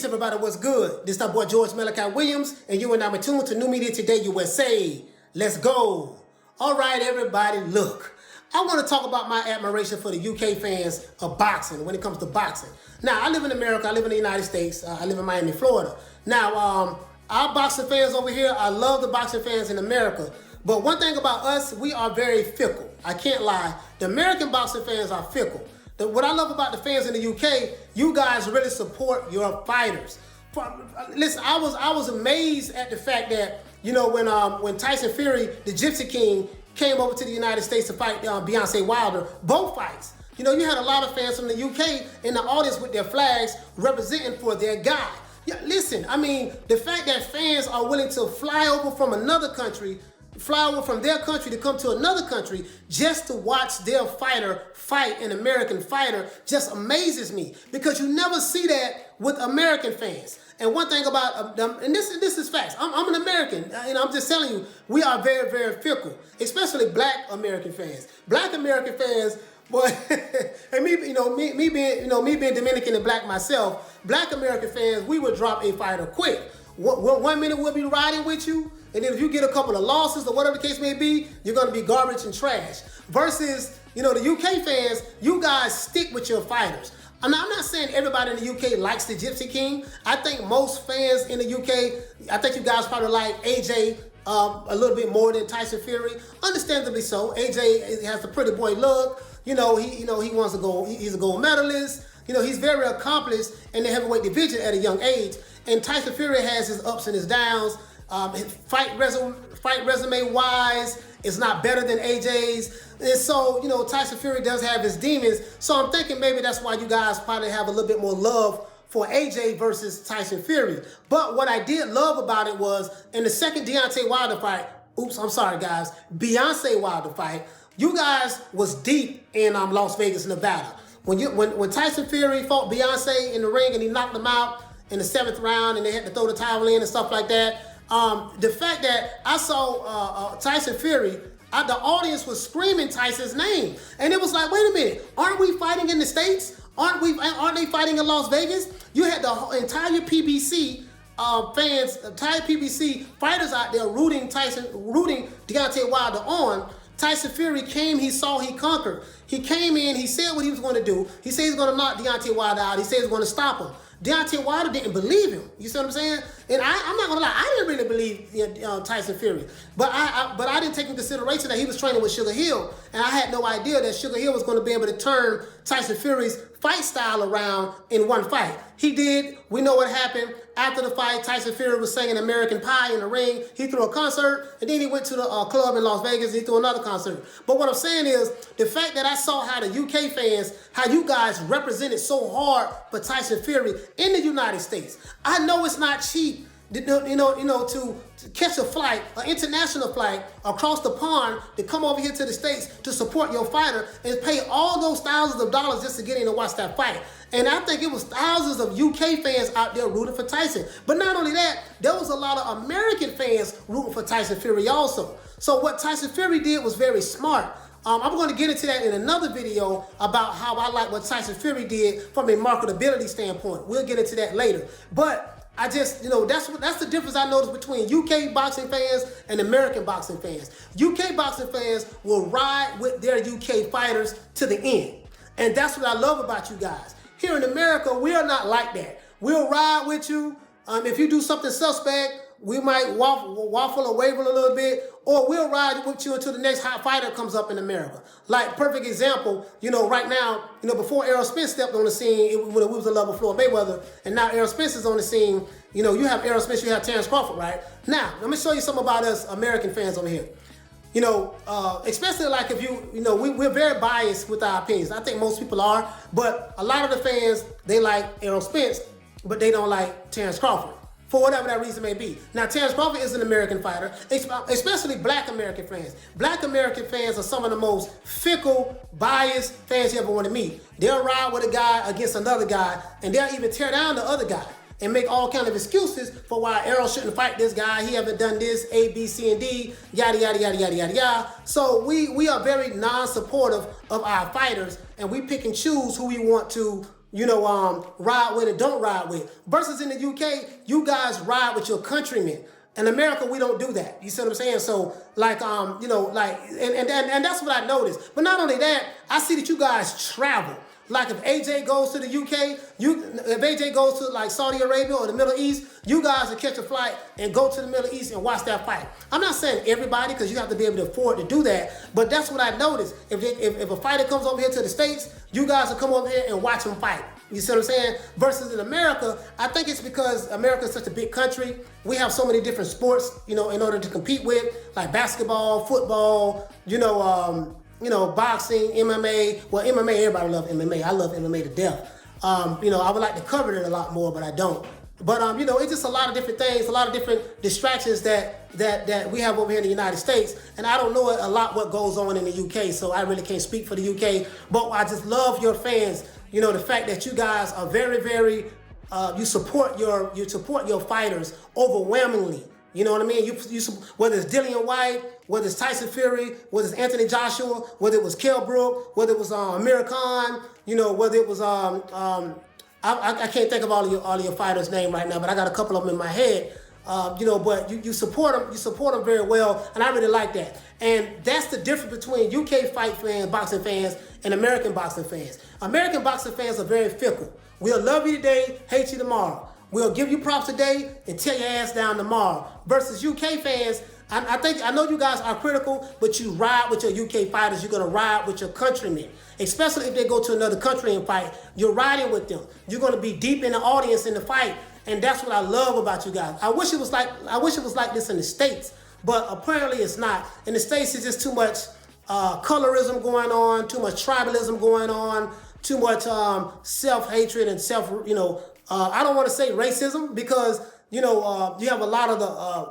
Peace, everybody. What's good? This is our boy George Malachi Williams, and you are now tuned to New Media Today USA. Let's go. All right, everybody, look. I want to talk about my admiration for the UK fans of boxing when it comes to boxing. Now, I live in America. I live in the United States. I live in Miami, Florida. Now, our boxing fans over here, I love the boxing fans in America. But one thing about us, we are very fickle. I can't lie. The American boxing fans are fickle. What I love about the fans in the UK, you guys really support your fighters. Listen, I was amazed at the fact that, you know, when Tyson Fury, the Gypsy King, came over to the United States to fight Deontay Wilder, both fights. You know, you had a lot of fans from the UK in the audience with their flags representing for their guy. Yeah, listen, I mean, the fact that fans are willing to fly over from another country, fly over from their country to come to another country just to watch their fighter fight an American fighter just amazes me, because you never see that with American fans. And one thing about them, and this is facts. I'm an American, and I'm just telling you, we are very, very fickle, especially Black American fans. Black American fans, boy, and me being Dominican and Black myself, Black American fans, we would drop a fighter quick. 1 minute we'll be riding with you, and then if you get a couple of losses or whatever the case may be, you're going to be garbage and trash. Versus, you know, the UK fans, you guys stick with your fighters. I'm not saying everybody in the UK likes the Gypsy King. I think most fans in the UK, I think you guys probably like AJ a little bit more than Tyson Fury. Understandably so. AJ has the pretty boy look. He wants to go. He's a gold medalist. You know, he's very accomplished in the heavyweight division at a young age. And Tyson Fury has his ups and his downs. His fight resume wise is not better than AJ's. And so, you know, Tyson Fury does have his demons. So I'm thinking maybe that's why you guys probably have a little bit more love for AJ versus Tyson Fury. But what I did love about it was in the second Deontay Wilder fight, Beyonce Wilder fight, you guys was deep in Las Vegas, Nevada. When Tyson Fury fought Beyonce in the ring and he knocked him out in the 7th round and they had to throw the towel in and stuff like that, the fact that I saw Tyson Fury, the audience was screaming Tyson's name. And it was like, wait a minute, aren't we fighting in the States? Aren't they fighting in Las Vegas? You had the entire PBC fans, entire PBC fighters out there rooting Deontay Wilder on. Tyson Fury came, he saw, he conquered. He came in, he said what he was going to do. He said he's going to knock Deontay Wilder out. He said he's going to stop him. Deontay Wilder didn't believe him. You see what I'm saying? And I'm not gonna lie, I didn't really believe Tyson Fury, but I didn't take into consideration that he was training with Sugar Hill, and I had no idea that Sugar Hill was going to be able to turn Tyson Fury's fight style around in one fight. He did. We know what happened after the fight. Tyson Fury was singing American Pie in the ring. He threw a concert, and then he went to the club in Las Vegas. And he threw another concert. But what I'm saying is the fact that I saw how the UK fans, how you guys represented so hard for Tyson Fury in the United States. I know it's not cheap, to catch a flight, an international flight across the pond to come over here to the States to support your fighter and pay all those thousands of dollars just to get in and watch that fight. And I think it was thousands of UK fans out there rooting for Tyson. But not only that, there was a lot of American fans rooting for Tyson Fury also. So what Tyson Fury did was very smart. I'm going to get into that in another video about how I like what Tyson Fury did from a marketability standpoint. We'll get into that later. But I just, that's the difference I noticed between UK boxing fans and American boxing fans. UK boxing fans will ride with their UK fighters to the end. And that's what I love about you guys. Here in America, we are not like that. We'll ride with you. If you do something suspect, we might waffle or waver a little bit, or we'll ride with you until the next hot fighter comes up in America. Like, perfect example, right now, before Errol Spence stepped on the scene, when we was a level Floyd Mayweather, and now Errol Spence is on the scene, you have Errol Spence, you have Terrence Crawford, right? Now, let me show you something about us American fans over here. Especially like if we're very biased with our opinions. I think most people are, but a lot of the fans, they like Errol Spence, but they don't like Terrence Crawford, for whatever that reason may be. Now, Terrence Crawford is an American fighter, especially Black American fans. Black American fans are some of the most fickle, biased fans you ever want to meet. They'll ride with a guy against another guy, and they'll even tear down the other guy and make all kind of excuses for why Errol shouldn't fight this guy. He haven't done this, A, B, C, and D, yada, yada, yada, yada, yada, yada. So we are very non-supportive of our fighters, and we pick and choose who we want to ride with and don't ride with. Versus in the UK, you guys ride with your countrymen. In America, we don't do that. You see what I'm saying? So, like, and that's what I noticed. But not only that, I see that you guys travel. Like if AJ goes to the UK, if AJ goes to like Saudi Arabia or the Middle East, you guys will catch a flight and go to the Middle East and watch that fight. I'm not saying everybody, because you have to be able to afford to do that, but that's what I noticed. If a fighter comes over here to the States, you guys will come over here and watch him fight. You see what I'm saying? Versus in America, I think it's because America is such a big country. We have so many different sports, in order to compete with, like basketball, football, boxing, MMA. Well, MMA, everybody loves MMA. I love MMA to death. I would like to cover it a lot more, but I don't. But it's just a lot of different things, a lot of different distractions that we have over here in the United States. And I don't know a lot what goes on in the UK, so I really can't speak for the UK. But I just love your fans. The fact that you guys are very, very you support your fighters overwhelmingly. You know what I mean? You whether it's Dillian White, whether it's Tyson Fury, whether it's Anthony Joshua, whether it was Kell Brook, whether it was Amir Khan, whether it was I can't think of all of your fighters' name right now, but I got a couple of them in my head. But you support them. You support them very well, and I really like that. And that's the difference between UK fight fans, boxing fans, and American boxing fans. American boxing fans are very fickle. We'll love you today, hate you tomorrow. We'll give you props today and tear your ass down tomorrow. Versus UK fans, I know you guys are critical, but you ride with your UK fighters. You're gonna ride with your countrymen, especially if they go to another country and fight. You're riding with them. You're gonna be deep in the audience in the fight, and that's what I love about you guys. I wish it was like this in the States, but apparently it's not. In the States, it's just too much colorism going on, too much tribalism going on, too much self-hatred and I don't want to say racism because, you have a lot of the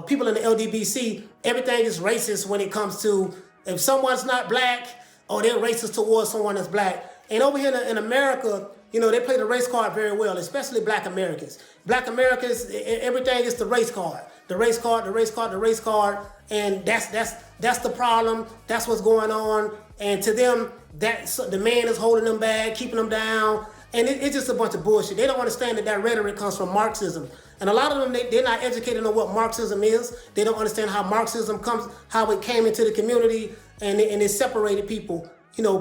people in the LDBC, everything is racist when it comes to if someone's not black, or they're racist towards someone that's black. And over here in America, they play the race card very well, especially black Americans. Black Americans, everything is the race card. The race card, the race card, the race card. And that's the problem. That's what's going on. And to them, the man is holding them back, keeping them down. And it's just a bunch of bullshit. They don't understand that rhetoric comes from Marxism. And a lot of them, they're not educated on what Marxism is. They don't understand how Marxism how it came into the community, and it separated people,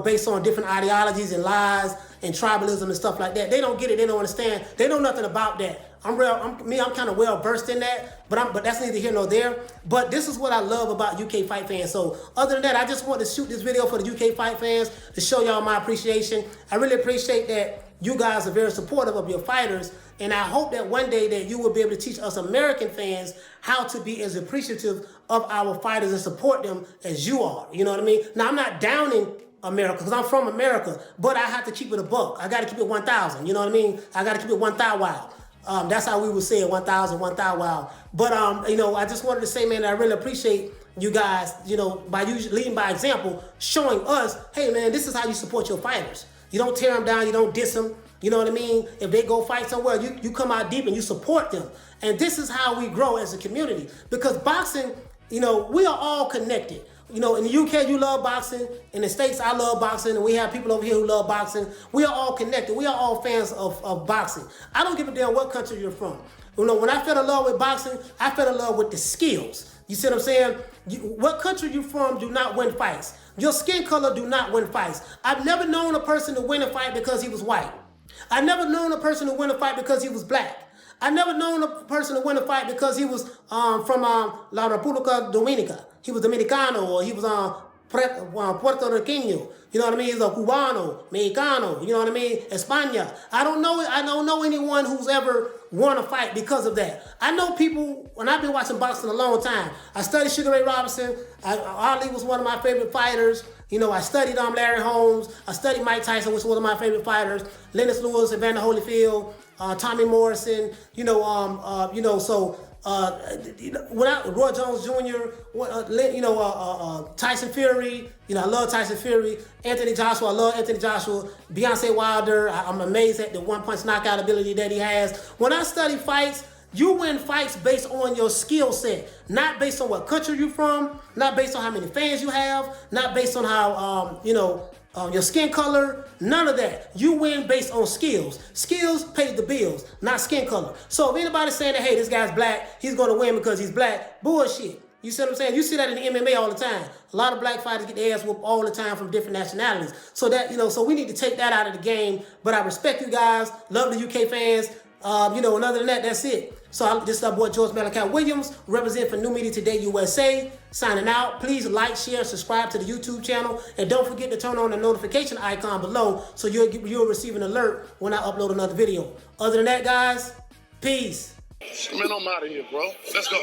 based on different ideologies and lies and tribalism and stuff like that. They don't get it. They don't understand. They know nothing about that. I'm kind of well versed in that, but that's neither here nor there. But this is what I love about UK fight fans. So other than that, I just want to shoot this video for the UK fight fans to show y'all my appreciation. I really appreciate that you guys are very supportive of your fighters, and I hope that one day that you will be able to teach us American fans how to be as appreciative of our fighters and support them as you are. You know what I mean? Now, I'm not downing America because I'm from America, but I have to keep it a buck. I got to keep it 1,000. You know what I mean? I got to keep it 1,000 wild. That's how we would say it, 1,000, 1,000 wild. But, I just wanted to say, man, I really appreciate you guys, by you leading by example, showing us, hey, man, this is how you support your fighters. You don't tear them down. You don't diss them. You know what I mean? If they go fight somewhere, you come out deep and you support them. And this is how we grow as a community. Because boxing, we are all connected. In the UK, you love boxing. In the States, I love boxing. And we have people over here who love boxing. We are all connected. We are all fans of boxing. I don't give a damn what country you're from. When I fell in love with boxing, I fell in love with the skills. You see what I'm saying? What country you from do not win fights. Your skin color do not win fights. I've never known a person to win a fight because he was white. I've never known a person to win a fight because he was black. I've never known a person to win a fight because he was from La República Dominica. He was Dominicano, or he was Puerto Riqueño. You know what I mean? He's a Cubano, Mexicano. You know what I mean? España. I don't know anyone who's ever won a fight because of that. I know people, and I've been watching boxing a long time. I studied Sugar Ray Robinson. Ali was one of my favorite fighters. I studied Larry Holmes. I studied Mike Tyson, which was one of my favorite fighters. Lennox Lewis, Evander Holyfield, Tommy Morrison. Roy Jones Jr., Tyson Fury. I love Tyson Fury. Anthony Joshua, I love Anthony Joshua. Deontay Wilder, I'm amazed at the one-punch knockout ability that he has. When I study fights, you win fights based on your skill set, not based on what country you're from, not based on how many fans you have, not based on how your skin color, none of that. You win based on skills. Skills pay the bills, not skin color. So if anybody's saying that, hey, this guy's black, he's going to win because he's black, bullshit. You see what I'm saying? You see that in the MMA all the time. A lot of black fighters get their ass whooped all the time from different nationalities. So that, so we need to take that out of the game. But I respect you guys. Love the UK fans. And other than that, that's it. So this is our boy George Malachi Williams, represent for New Media Today USA, signing out. Please like, share, subscribe to the YouTube channel, and don't forget to turn on the notification icon below so you'll receive an alert when I upload another video. Other than that, guys, peace. Man, I'm out of here, bro. Let's go.